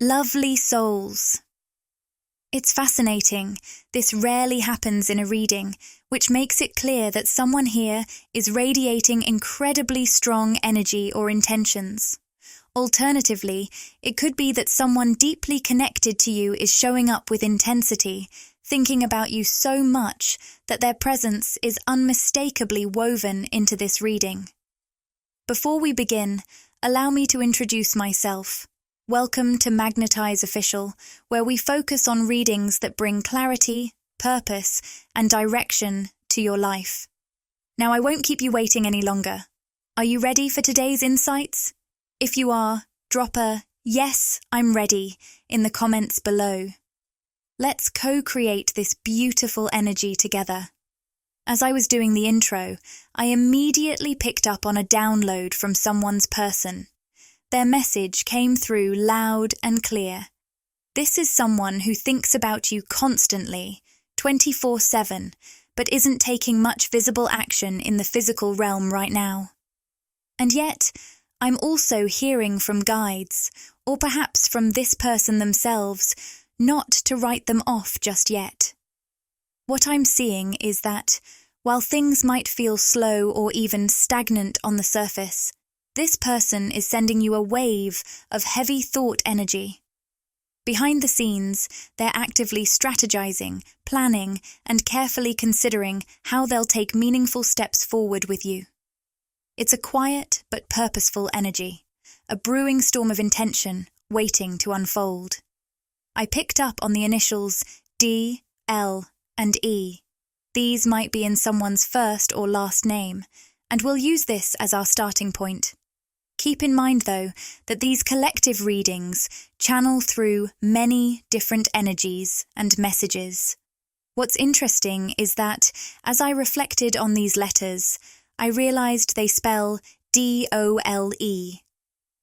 Lovely souls. It's fascinating. This rarely happens in a reading, which makes it clear that someone here is radiating incredibly strong energy or intentions. Alternatively, it could be that someone deeply connected to you is showing up with intensity, thinking about you so much that their presence is unmistakably woven into this reading. Before we begin, allow me to introduce myself. Welcome to Magnetize Official, where we focus on readings that bring clarity, purpose, and direction to your life. Now, I won't keep you waiting any longer. Are you ready for today's insights? If you are, drop a "Yes, I'm ready" in the comments below. Let's co-create this beautiful energy together. As I was doing the intro, I immediately picked up on a download from someone's person. Their message came through loud and clear. This is someone who thinks about you constantly, 24/7, but isn't taking much visible action in the physical realm right now. And yet, I'm also hearing from guides, or perhaps from this person themselves, not to write them off just yet. What I'm seeing is that, while things might feel slow or even stagnant on the surface, this person is sending you a wave of heavy thought energy. Behind the scenes, they're actively strategizing, planning, and carefully considering how they'll take meaningful steps forward with you. It's a quiet but purposeful energy, a brewing storm of intention waiting to unfold. I picked up on the initials D, L, and E. These might be in someone's first or last name, and we'll use this as our starting point. Keep in mind, though, that these collective readings channel through many different energies and messages. What's interesting is that, as I reflected on these letters, I realized they spell D-O-L-E.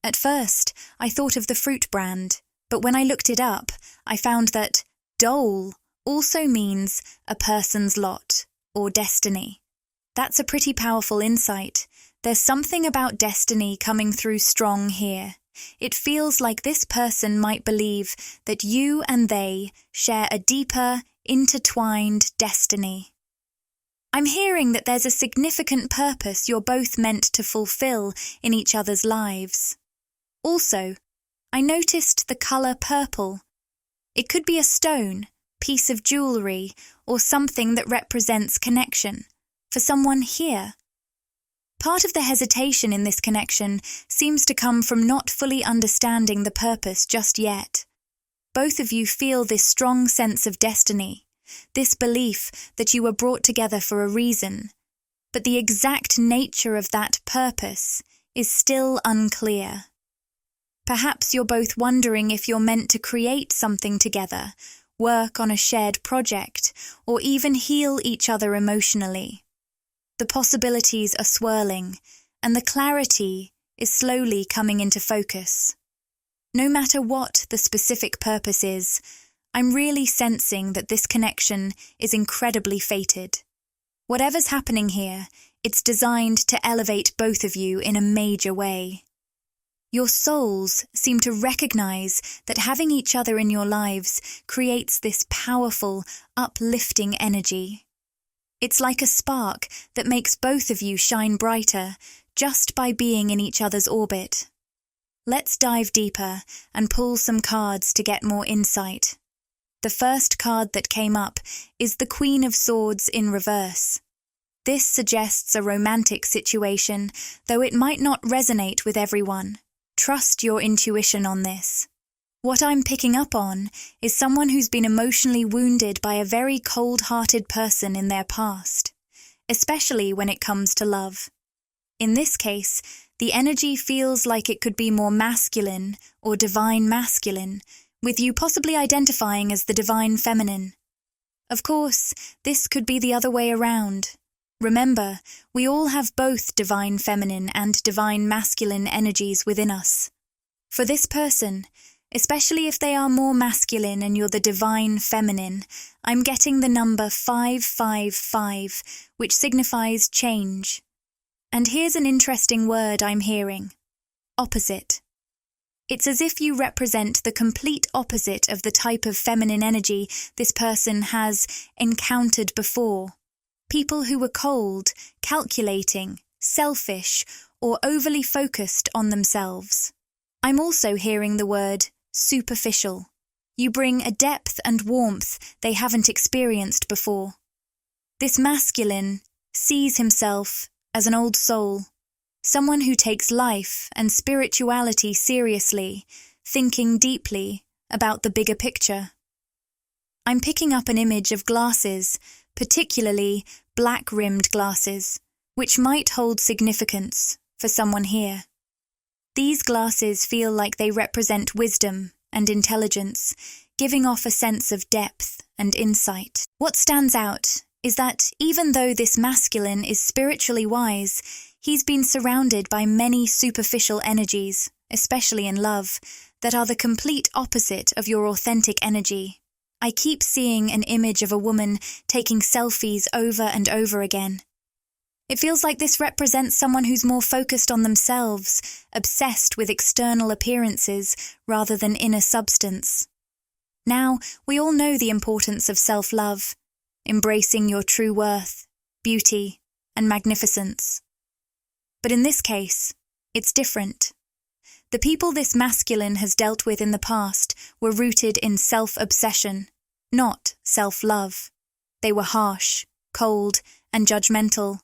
At first, I thought of the fruit brand, but when I looked it up, I found that dole also means a person's lot or destiny. That's a pretty powerful insight. There's something about destiny coming through strong here. It feels like this person might believe that you and they share a deeper, intertwined destiny. I'm hearing that there's a significant purpose you're both meant to fulfill in each other's lives. Also, I noticed the color purple. It could be a stone, piece of jewelry, or something that represents connection for someone here. Part of the hesitation in this connection seems to come from not fully understanding the purpose just yet. Both of you feel this strong sense of destiny, this belief that you were brought together for a reason, but the exact nature of that purpose is still unclear. Perhaps you're both wondering if you're meant to create something together, work on a shared project, or even heal each other emotionally. The possibilities are swirling, and the clarity is slowly coming into focus. No matter what the specific purpose is, I'm really sensing that this connection is incredibly fated. Whatever's happening here, it's designed to elevate both of you in a major way. Your souls seem to recognize that having each other in your lives creates this powerful, uplifting energy. It's like a spark that makes both of you shine brighter just by being in each other's orbit. Let's dive deeper and pull some cards to get more insight. The first card that came up is the Queen of Swords in reverse. This suggests a romantic situation, though it might not resonate with everyone. Trust your intuition on this. What I'm picking up on is someone who's been emotionally wounded by a very cold-hearted person in their past, especially when it comes to love. In this case, the energy feels like it could be more masculine or divine masculine, with you possibly identifying as the divine feminine. Of course, this could be the other way around. Remember, we all have both divine feminine and divine masculine energies within us. For this person, especially if they are more masculine and you're the divine feminine, I'm getting the number 555, which signifies change. And here's an interesting word I'm hearing: opposite. It's as if you represent the complete opposite of the type of feminine energy this person has encountered before. People who were cold, calculating, selfish, or overly focused on themselves. I'm also hearing the word superficial. You bring a depth and warmth they haven't experienced before. This masculine sees himself as an old soul, someone who takes life and spirituality seriously, thinking deeply about the bigger picture. I'm picking up an image of glasses, particularly black-rimmed glasses, which might hold significance for someone here. These glasses feel like they represent wisdom and intelligence, giving off a sense of depth and insight. What stands out is that even though this masculine is spiritually wise, he's been surrounded by many superficial energies, especially in love, that are the complete opposite of your authentic energy. I keep seeing an image of a woman taking selfies over and over again. It feels like this represents someone who's more focused on themselves, obsessed with external appearances rather than inner substance. Now, we all know the importance of self-love, embracing your true worth, beauty, and magnificence. But in this case, it's different. The people this masculine has dealt with in the past were rooted in self-obsession, not self-love. They were harsh, cold, and judgmental.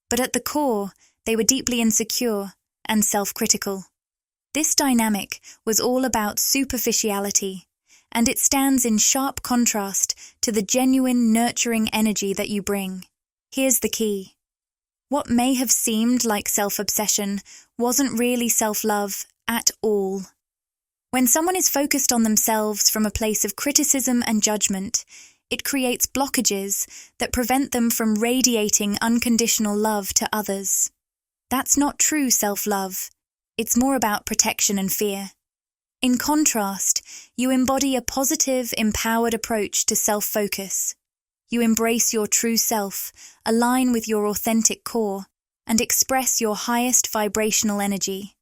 But at the core, they were deeply insecure and self-critical. This dynamic was all about superficiality, and it stands in sharp contrast to the genuine nurturing energy that you bring. Here's the key. What may have seemed like self-obsession wasn't really self-love at all. When someone is focused on themselves from a place of criticism and judgment, it creates blockages that prevent them from radiating unconditional love to others. That's not true self-love. It's more about protection and fear. In contrast, you embody a positive, empowered approach to self-focus. You embrace your true self, align with your authentic core, and express your highest vibrational energy.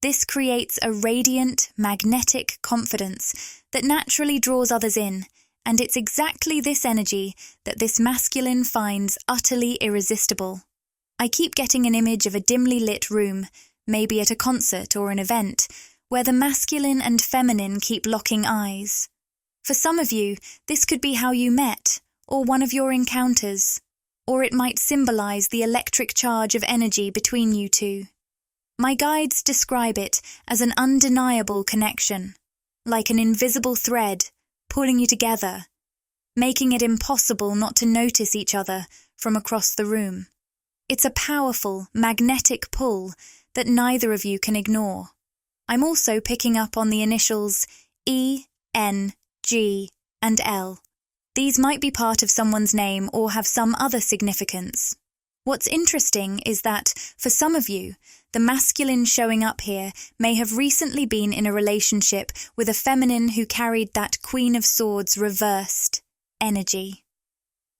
This creates a radiant, magnetic confidence that naturally draws others in, and it's exactly this energy that this masculine finds utterly irresistible. I keep getting an image of a dimly lit room, maybe at a concert or an event, where the masculine and feminine keep locking eyes. For some of you, this could be how you met, or one of your encounters, or it might symbolize the electric charge of energy between you two. My guides describe it as an undeniable connection, like an invisible thread pulling you together, making it impossible not to notice each other from across the room. It's a powerful, magnetic pull that neither of you can ignore. I'm also picking up on the initials E, N, G, and L. These might be part of someone's name or have some other significance. What's interesting is that, for some of you, the masculine showing up here may have recently been in a relationship with a feminine who carried that Queen of Swords reversed energy.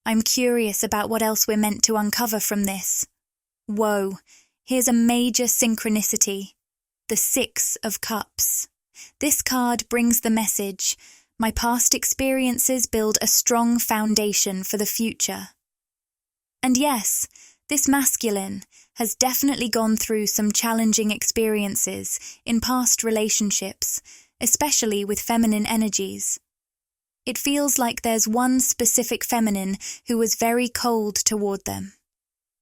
I'm curious about what else we're meant to uncover from this. Whoa, here's a major synchronicity. The Six of Cups. This card brings the message, my past experiences build a strong foundation for the future. And yes, this masculine has definitely gone through some challenging experiences in past relationships, especially with feminine energies. It feels like there's one specific feminine who was very cold toward them.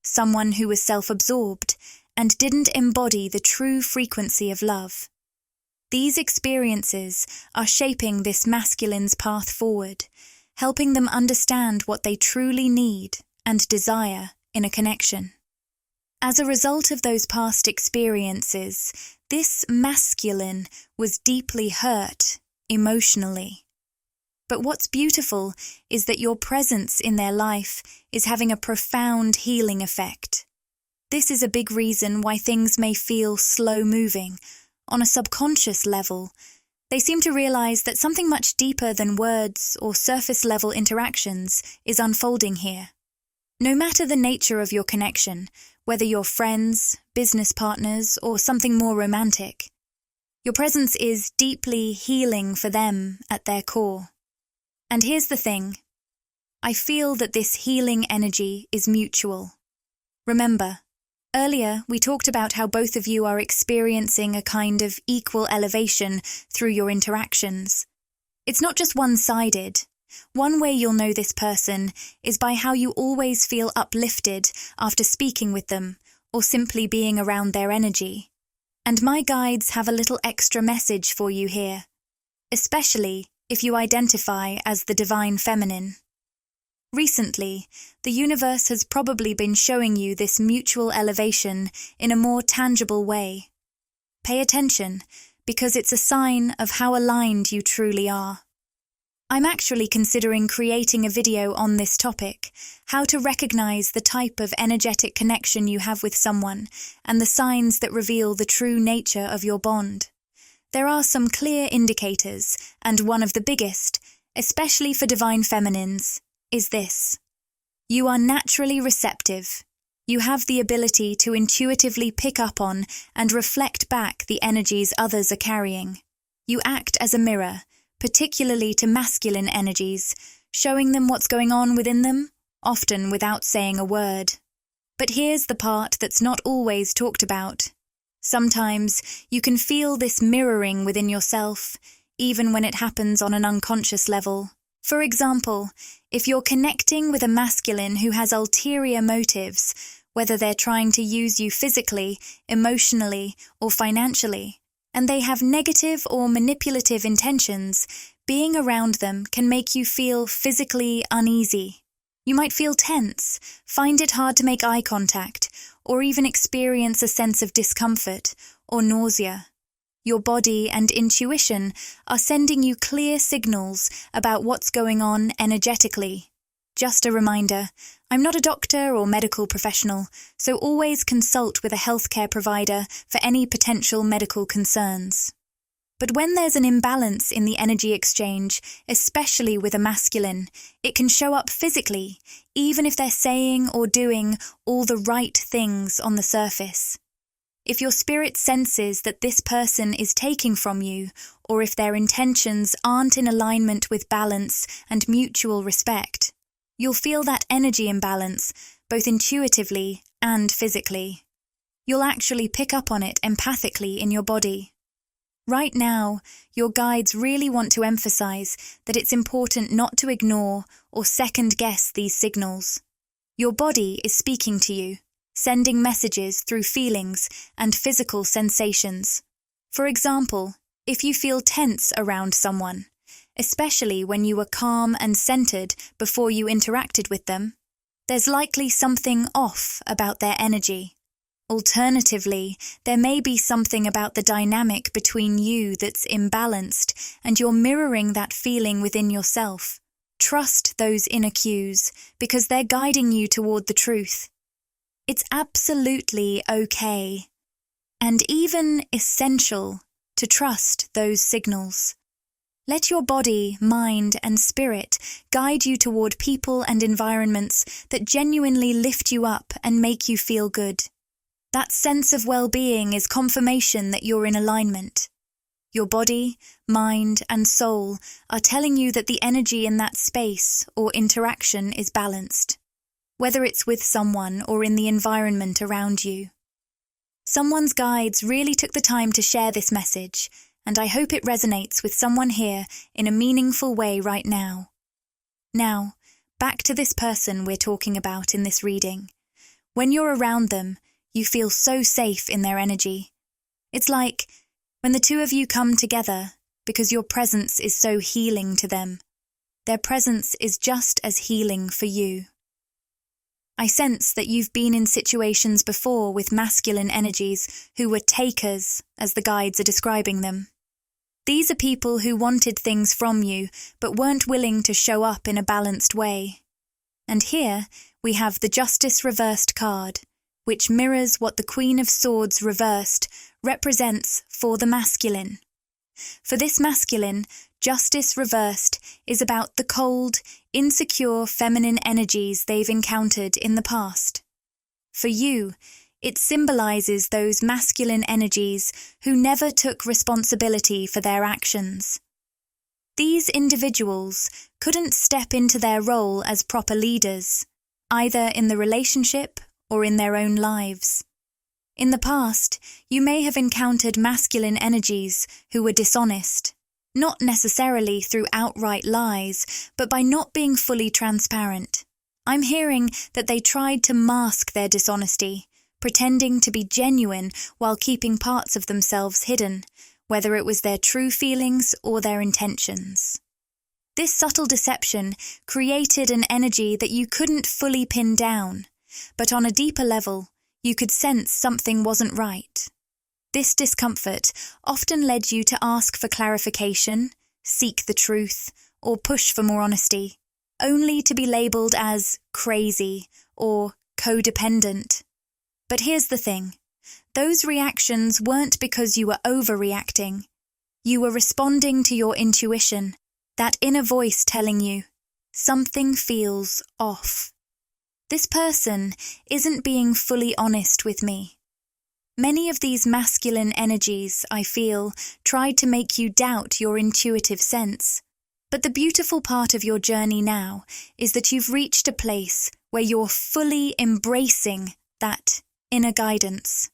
Someone who was self-absorbed and didn't embody the true frequency of love. These experiences are shaping this masculine's path forward, helping them understand what they truly need and desire in a connection. As a result of those past experiences, this masculine was deeply hurt emotionally. But what's beautiful is that your presence in their life is having a profound healing effect. This is a big reason why things may feel slow-moving. On a subconscious level, they seem to realize that something much deeper than words or surface-level interactions is unfolding here. No matter the nature of your connection, whether you're friends, business partners, or something more romantic, Your presence is deeply healing for them at their core. And here's the thing. I feel that this healing energy is mutual. Remember, earlier we talked about how both of you are experiencing a kind of equal elevation through your interactions. It's not just one-sided. One way you'll know this person is by how you always feel uplifted after speaking with them or simply being around their energy. And my guides have a little extra message for you here, especially if you identify as the divine feminine. Recently, the universe has probably been showing you this mutual elevation in a more tangible way. Pay attention, because it's a sign of how aligned you truly are. I'm actually considering creating a video on this topic, how to recognize the type of energetic connection you have with someone and the signs that reveal the true nature of your bond. There are some clear indicators, and one of the biggest, especially for divine feminines, is this. You are naturally receptive. You have the ability to intuitively pick up on and reflect back the energies others are carrying. You act as a mirror, particularly to masculine energies, showing them what's going on within them, often without saying a word. But here's the part that's not always talked about. Sometimes you can feel this mirroring within yourself, even when it happens on an unconscious level. For example, if you're connecting with a masculine who has ulterior motives, whether they're trying to use you physically, emotionally, or financially, and they have negative or manipulative intentions, being around them can make you feel physically uneasy. You might feel tense, find it hard to make eye contact, or even experience a sense of discomfort or nausea. Your body and intuition are sending you clear signals about what's going on energetically. Just a reminder, I'm not a doctor or medical professional, so always consult with a healthcare provider for any potential medical concerns. But when there's an imbalance in the energy exchange, especially with a masculine, it can show up physically, even if they're saying or doing all the right things on the surface. If your spirit senses that this person is taking from you, or if their intentions aren't in alignment with balance and mutual respect, you'll feel that energy imbalance, both intuitively and physically. You'll actually pick up on it empathically in your body. Right now, your guides really want to emphasize that it's important not to ignore or second-guess these signals. Your body is speaking to you, sending messages through feelings and physical sensations. For example, if you feel tense around someone, especially when you were calm and centered before you interacted with them, there's likely something off about their energy. Alternatively, there may be something about the dynamic between you that's imbalanced, and you're mirroring that feeling within yourself. Trust those inner cues, because they're guiding you toward the truth. It's absolutely okay, and even essential, to trust those signals. Let your body, mind, and spirit guide you toward people and environments that genuinely lift you up and make you feel good. That sense of well-being is confirmation that you're in alignment. Your body, mind, and soul are telling you that the energy in that space or interaction is balanced, whether it's with someone or in the environment around you. Someone's guides really took the time to share this message, and I hope it resonates with someone here in a meaningful way right now. Now, back to this person we're talking about in this reading. When you're around them, you feel so safe in their energy. It's like when the two of you come together because your presence is so healing to them. Their presence is just as healing for you. I sense that you've been in situations before with masculine energies who were takers, as the guides are describing them. These are people who wanted things from you but weren't willing to show up in a balanced way. And here we have the Justice reversed card, which mirrors what the Queen of Swords reversed represents for the masculine. For this masculine, Justice reversed is about the cold, insecure feminine energies they've encountered in the past. For you, It symbolizes those masculine energies who never took responsibility for their actions. These individuals couldn't step into their role as proper leaders, either in the relationship or in their own lives. In the past, you may have encountered masculine energies who were dishonest, not necessarily through outright lies, but by not being fully transparent. I'm hearing that they tried to mask their dishonesty, pretending to be genuine while keeping parts of themselves hidden, whether it was their true feelings or their intentions. This subtle deception created an energy that you couldn't fully pin down, but on a deeper level, you could sense something wasn't right. This discomfort often led you to ask for clarification, seek the truth, or push for more honesty, only to be labeled as crazy or codependent. But here's the thing. Those reactions weren't because you were overreacting. You were responding to your intuition, that inner voice telling you, something feels off. This person isn't being fully honest with me. Many of these masculine energies, I feel, tried to make you doubt your intuitive sense. But the beautiful part of your journey now is that you've reached a place where you're fully embracing that inner guidance.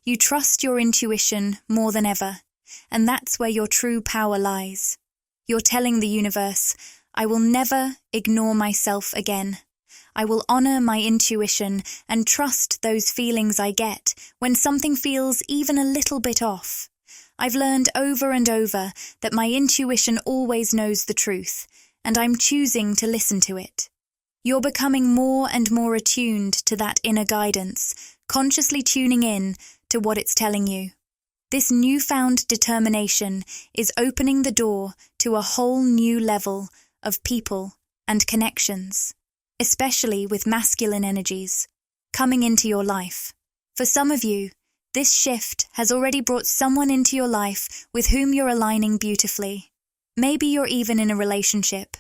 You trust your intuition more than ever, and that's where your true power lies. You're telling the universe, I will never ignore myself again. I will honor my intuition and trust those feelings I get when something feels even a little bit off. I've learned over and over that my intuition always knows the truth, and I'm choosing to listen to it. You're becoming more and more attuned to that inner guidance, consciously tuning in to what it's telling you. This newfound determination is opening the door to a whole new level of people and connections, especially with masculine energies, coming into your life. For some of you, this shift has already brought someone into your life with whom you're aligning beautifully. Maybe you're even in a relationship.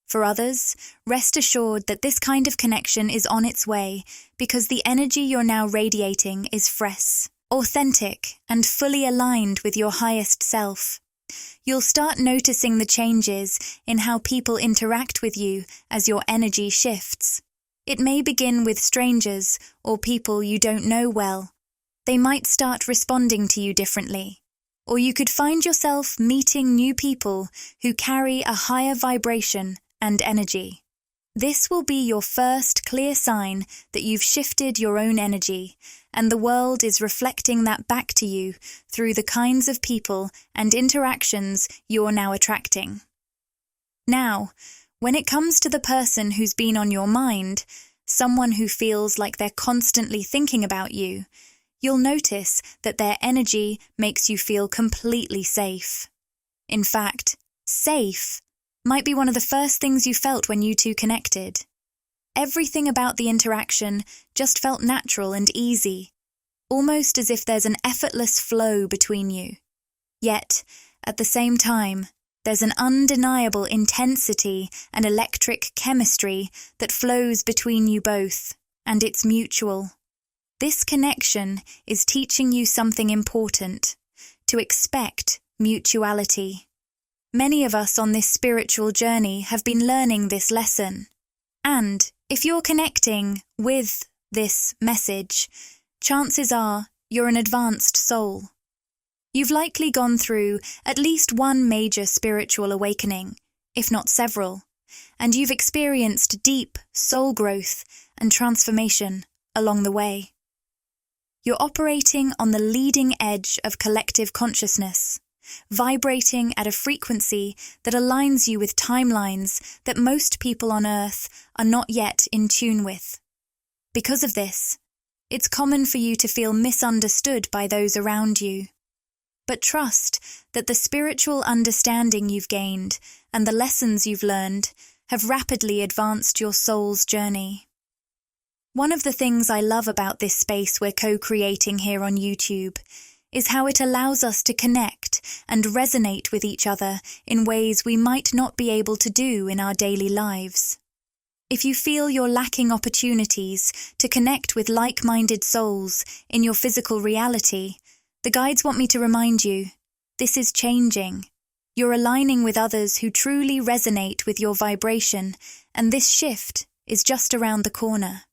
For others, rest assured that this kind of connection is on its way because the energy you're now radiating is fresh, authentic, and fully aligned with your highest self. You'll start noticing the changes in how people interact with you as your energy shifts. It may begin with strangers or people you don't know well. They might start responding to you differently. Or you could find yourself meeting new people who carry a higher vibration and energy. This will be your first clear sign that you've shifted your own energy, and the world is reflecting that back to you through the kinds of people and interactions you're now attracting. Now, when it comes to the person who's been on your mind, someone who feels like they're constantly thinking about you, you'll notice that their energy makes you feel completely safe. In fact, safe might be one of the first things you felt when you two connected. Everything about the interaction just felt natural and easy, almost as if there's an effortless flow between you. Yet, at the same time, there's an undeniable intensity and electric chemistry that flows between you both, and it's mutual. This connection is teaching you something important, to expect mutuality. Many of us on this spiritual journey have been learning this lesson. And if you're connecting with this message, chances are you're an advanced soul. You've likely gone through at least one major spiritual awakening, if not several, and you've experienced deep soul growth and transformation along the way. You're operating on the leading edge of collective consciousness, vibrating at a frequency that aligns you with timelines that most people on Earth are not yet in tune with. Because of this, it's common for you to feel misunderstood by those around you. But trust that the spiritual understanding you've gained and the lessons you've learned have rapidly advanced your soul's journey. One of the things I love about this space we're co-creating here on YouTube is how it allows us to connect and resonate with each other in ways we might not be able to do in our daily lives. If you feel you're lacking opportunities to connect with like-minded souls in your physical reality, the guides want me to remind you, this is changing. You're aligning with others who truly resonate with your vibration, and this shift is just around the corner.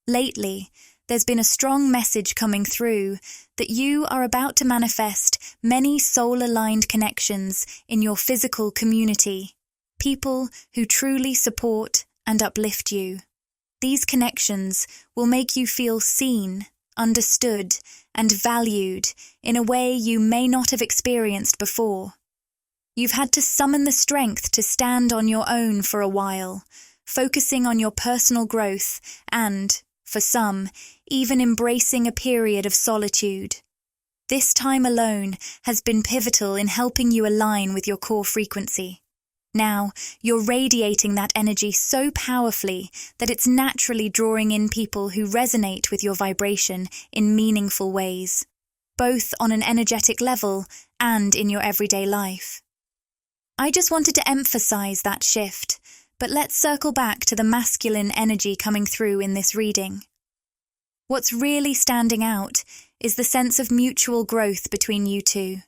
Lately, there's been a strong message coming through that you are about to manifest many soul-aligned connections in your physical community, people who truly support and uplift you. These connections will make you feel seen, understood, and valued in a way you may not have experienced before. You've had to summon the strength to stand on your own for a while, focusing on your personal growth and, for some, even embracing a period of solitude. This time alone has been pivotal in helping you align with your core frequency. Now, you're radiating that energy so powerfully that it's naturally drawing in people who resonate with your vibration in meaningful ways, both on an energetic level and in your everyday life. I just wanted to emphasize that shift, but let's circle back to the masculine energy coming through in this reading. What's really standing out is the sense of mutual growth between you two.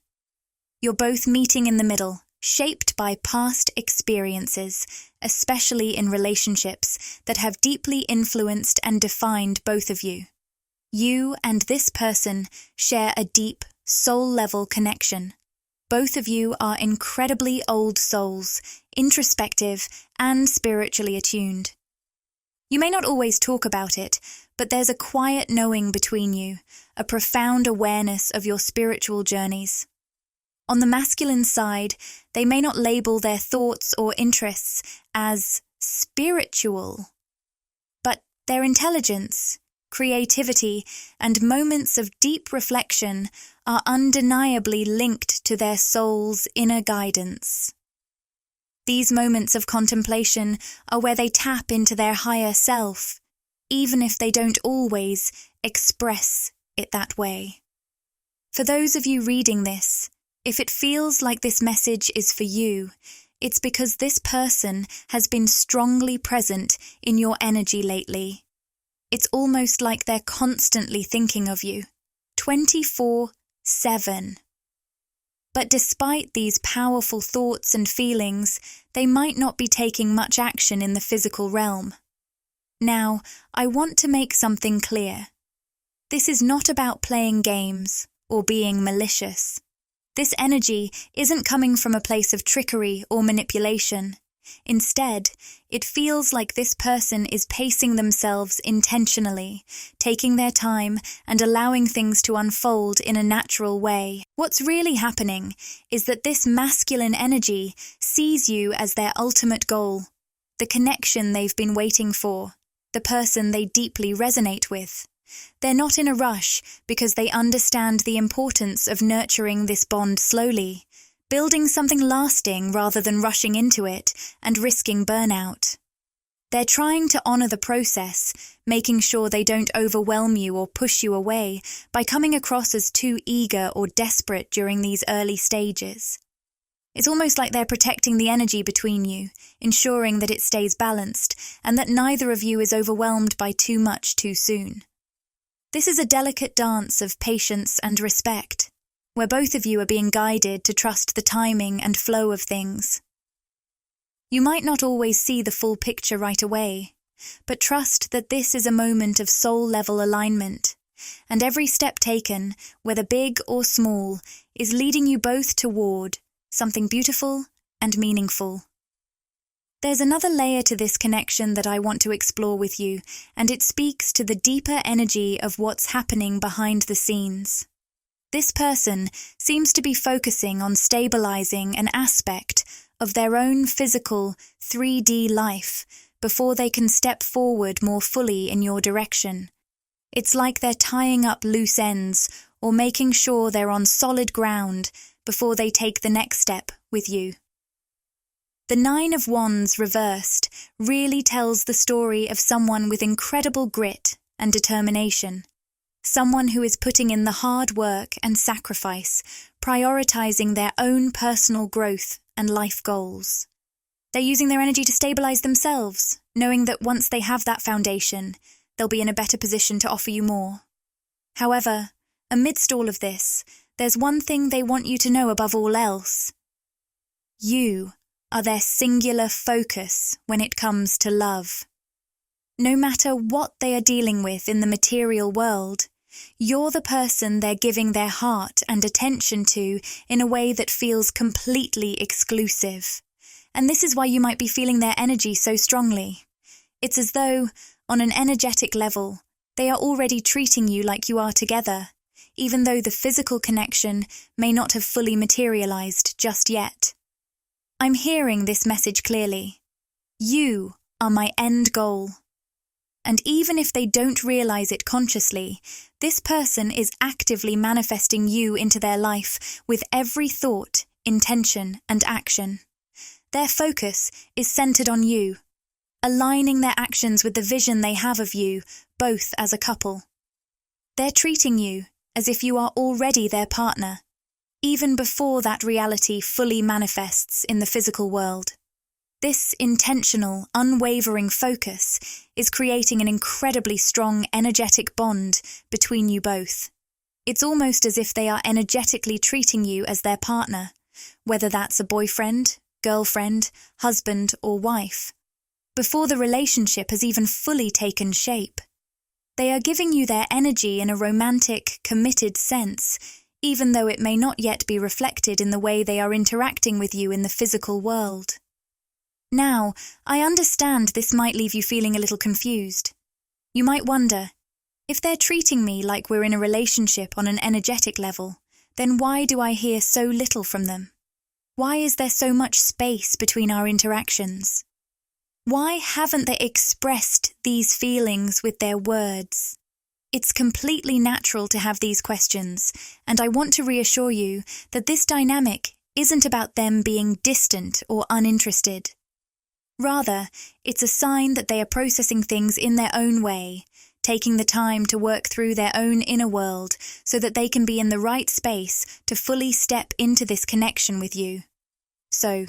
You're both meeting in the middle, shaped by past experiences, especially in relationships that have deeply influenced and defined both of you. You and this person share a deep, soul-level connection. Both of you are incredibly old souls, introspective and spiritually attuned. You may not always talk about it, but there's a quiet knowing between you, a profound awareness of your spiritual journeys. On the masculine side, they may not label their thoughts or interests as spiritual, but their intelligence, creativity, and moments of deep reflection are undeniably linked to their soul's inner guidance. These moments of contemplation are where they tap into their higher self, even if they don't always express it that way. For those of you reading this, if it feels like this message is for you, it's because this person has been strongly present in your energy lately. It's almost like they're constantly thinking of you, 24/7. But despite these powerful thoughts and feelings, they might not be taking much action in the physical realm. Now, I want to make something clear. This is not about playing games or being malicious. This energy isn't coming from a place of trickery or manipulation. Instead, it feels like this person is pacing themselves intentionally, taking their time and allowing things to unfold in a natural way. What's really happening is that this masculine energy sees you as their ultimate goal, the connection they've been waiting for, the person they deeply resonate with. They're not in a rush because they understand the importance of nurturing this bond slowly, building something lasting rather than rushing into it and risking burnout. They're trying to honor the process, making sure they don't overwhelm you or push you away by coming across as too eager or desperate during these early stages. It's almost like they're protecting the energy between you, ensuring that it stays balanced and that neither of you is overwhelmed by too much too soon. This is a delicate dance of patience and respect, where both of you are being guided to trust the timing and flow of things. You might not always see the full picture right away, but trust that this is a moment of soul-level alignment, and every step taken, whether big or small, is leading you both toward something beautiful and meaningful. There's another layer to this connection that I want to explore with you, and it speaks to the deeper energy of what's happening behind the scenes. This person seems to be focusing on stabilizing an aspect of their own physical 3D life before they can step forward more fully in your direction. It's like they're tying up loose ends or making sure they're on solid ground before they take the next step with you. The Nine of Wands reversed really tells the story of someone with incredible grit and determination. Someone who is putting in the hard work and sacrifice, prioritizing their own personal growth and life goals. They're using their energy to stabilize themselves, knowing that once they have that foundation, they'll be in a better position to offer you more. However, amidst all of this, there's one thing they want you to know above all else. You are their singular focus when it comes to love. No matter what they are dealing with in the material world, you're the person they're giving their heart and attention to in a way that feels completely exclusive. And this is why you might be feeling their energy so strongly. It's as though, on an energetic level, they are already treating you like you are together, even though the physical connection may not have fully materialized just yet. I'm hearing this message clearly. You are my end goal. And even if they don't realize it consciously, this person is actively manifesting you into their life with every thought, intention, and action. Their focus is centered on you, aligning their actions with the vision they have of you, both as a couple. They're treating you as if you are already their partner, even before that reality fully manifests in the physical world. This intentional, unwavering focus is creating an incredibly strong energetic bond between you both. It's almost as if they are energetically treating you as their partner, whether that's a boyfriend, girlfriend, husband, or wife, before the relationship has even fully taken shape. They are giving you their energy in a romantic, committed sense, even though it may not yet be reflected in the way they are interacting with you in the physical world. Now, I understand this might leave you feeling a little confused. You might wonder, if they're treating me like we're in a relationship on an energetic level, then why do I hear so little from them? Why is there so much space between our interactions? Why haven't they expressed these feelings with their words? It's completely natural to have these questions, and I want to reassure you that this dynamic isn't about them being distant or uninterested. Rather, it's a sign that they are processing things in their own way, taking the time to work through their own inner world so that they can be in the right space to fully step into this connection with you. So,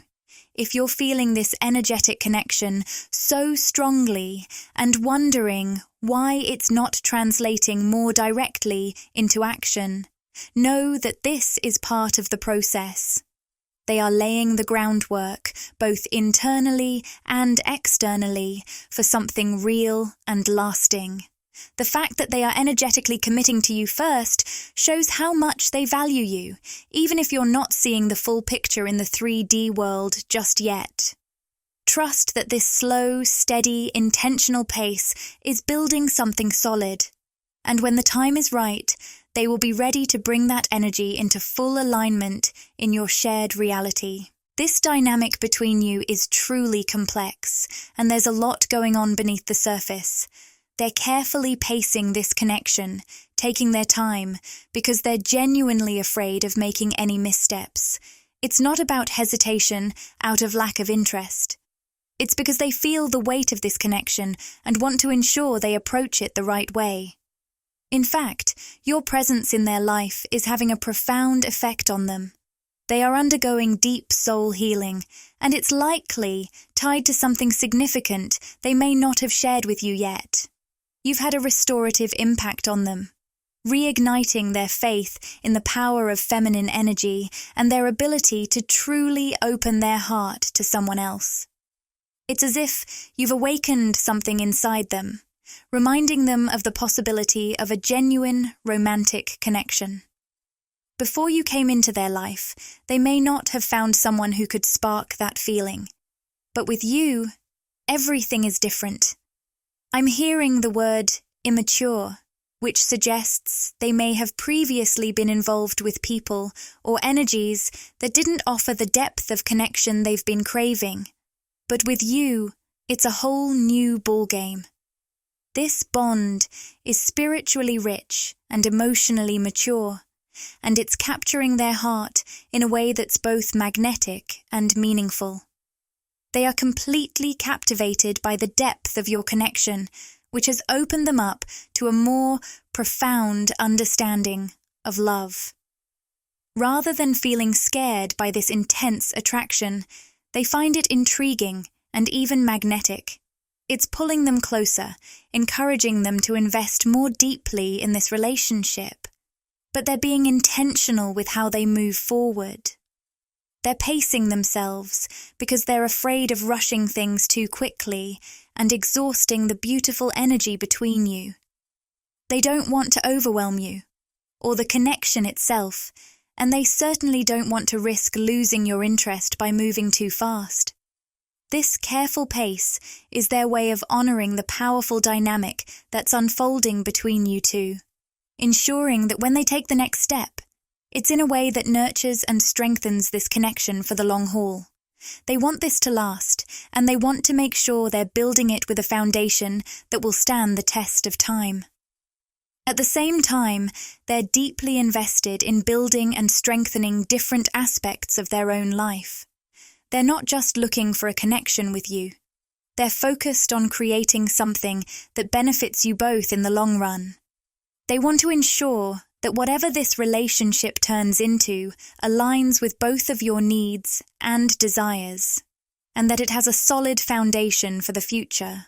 if you're feeling this energetic connection so strongly and wondering why it's not translating more directly into action, know that this is part of the process. They are laying the groundwork, both internally and externally, for something real and lasting. The fact that they are energetically committing to you first shows how much they value you, even if you're not seeing the full picture in the 3D world just yet. Trust that this slow, steady, intentional pace is building something solid, and when the time is right, they will be ready to bring that energy into full alignment in your shared reality. This dynamic between you is truly complex, and there's a lot going on beneath the surface. They're carefully pacing this connection, taking their time, because they're genuinely afraid of making any missteps. It's not about hesitation out of lack of interest. It's because they feel the weight of this connection and want to ensure they approach it the right way. In fact, your presence in their life is having a profound effect on them. They are undergoing deep soul healing, and it's likely tied to something significant they may not have shared with you yet. You've had a restorative impact on them, reigniting their faith in the power of feminine energy and their ability to truly open their heart to someone else. It's as if you've awakened something inside them, reminding them of the possibility of a genuine, romantic connection. Before you came into their life, they may not have found someone who could spark that feeling. But with you, everything is different. I'm hearing the word immature, which suggests they may have previously been involved with people or energies that didn't offer the depth of connection they've been craving. But with you, it's a whole new ballgame. This bond is spiritually rich and emotionally mature, and it's capturing their heart in a way that's both magnetic and meaningful. They are completely captivated by the depth of your connection, which has opened them up to a more profound understanding of love. Rather than feeling scared by this intense attraction, They find it intriguing and even magnetic. It's pulling them closer, encouraging them to invest more deeply in this relationship. But they're being intentional with how they move forward. They're pacing themselves because they're afraid of rushing things too quickly and exhausting the beautiful energy between you. They don't want to overwhelm you, or the connection itself, and they certainly don't want to risk losing your interest by moving too fast. This careful pace is their way of honoring the powerful dynamic that's unfolding between you two, ensuring that when they take the next step, it's in a way that nurtures and strengthens this connection for the long haul. They want this to last, and they want to make sure they're building it with a foundation that will stand the test of time. At the same time, they're deeply invested in building and strengthening different aspects of their own life. They're not just looking for a connection with you. They're focused on creating something that benefits you both in the long run. They want to ensure that whatever this relationship turns into aligns with both of your needs and desires, and that it has a solid foundation for the future.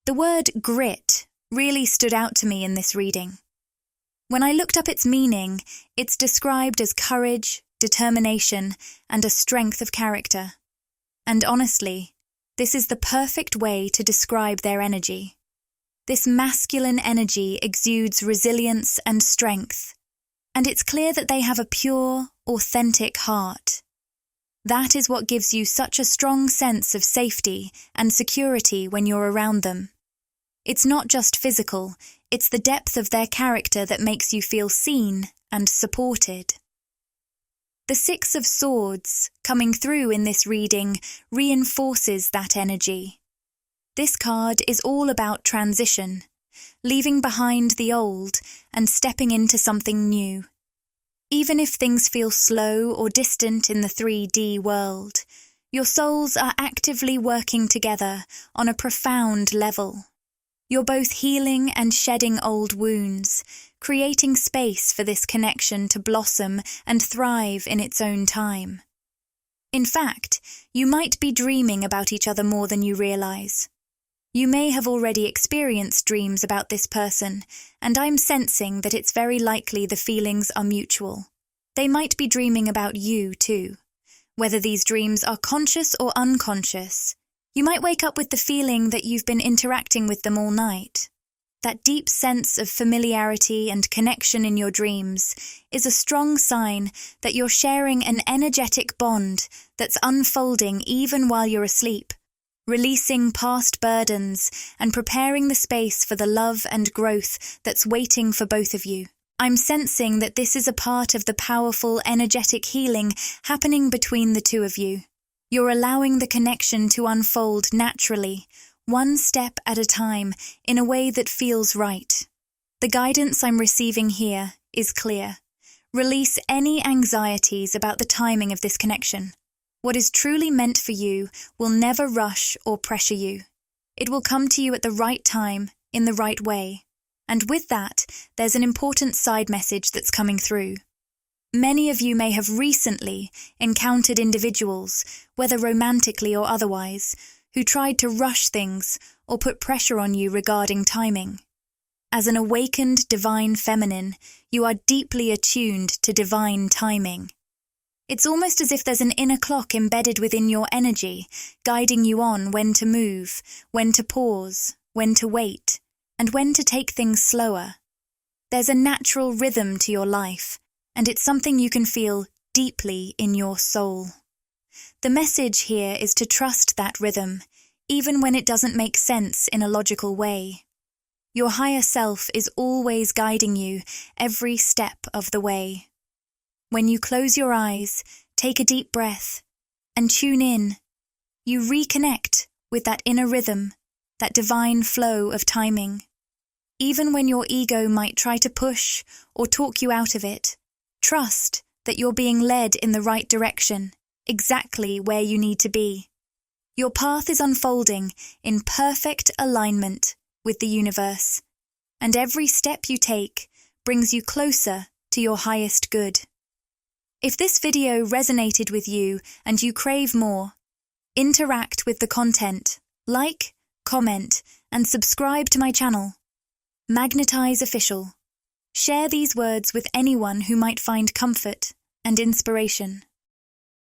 The word grit really stood out to me in this reading. When I looked up its meaning, it's described as courage, determination, and a strength of character. And honestly, this is the perfect way to describe their energy. This masculine energy exudes resilience and strength, and it's clear that they have a pure, authentic heart. That is what gives you such a strong sense of safety and security when you're around them. It's not just physical, it's the depth of their character that makes you feel seen and supported. The Six of Swords, coming through in this reading, reinforces that energy. This card is all about transition, leaving behind the old and stepping into something new. Even if things feel slow or distant in the 3D world, your souls are actively working together on a profound level. You're both healing and shedding old wounds, creating space for this connection to blossom and thrive in its own time. In fact, you might be dreaming about each other more than you realize. You may have already experienced dreams about this person, and I'm sensing that it's very likely the feelings are mutual. They might be dreaming about you too. Whether these dreams are conscious or unconscious, you might wake up with the feeling that you've been interacting with them all night. That deep sense of familiarity and connection in your dreams is a strong sign that you're sharing an energetic bond that's unfolding even while you're asleep, releasing past burdens and preparing the space for the love and growth that's waiting for both of you. I'm sensing that this is a part of the powerful, energetic healing happening between the two of you. You're allowing the connection to unfold naturally, one step at a time, in a way that feels right. The guidance I'm receiving here is clear. Release any anxieties about the timing of this connection. What is truly meant for you will never rush or pressure you. It will come to you at the right time, in the right way. And with that, there's an important side message that's coming through. Many of you may have recently encountered individuals, whether romantically or otherwise, who tried to rush things or put pressure on you regarding timing. As an awakened divine feminine, you are deeply attuned to divine timing. It's almost as if there's an inner clock embedded within your energy, guiding you on when to move, when to pause, when to wait, and when to take things slower. There's a natural rhythm to your life, and it's something you can feel deeply in your soul. The message here is to trust that rhythm, even when it doesn't make sense in a logical way. Your higher self is always guiding you every step of the way. When you close your eyes, take a deep breath, and tune in, you reconnect with that inner rhythm, that divine flow of timing. Even when your ego might try to push or talk you out of it, trust that you're being led in the right direction, exactly where you need to be. Your path is unfolding in perfect alignment with the universe, and every step you take brings you closer to your highest good. If this video resonated with you and you crave more, interact with the content, like, comment, and subscribe to my channel. Magnetize Official. Share these words with anyone who might find comfort and inspiration.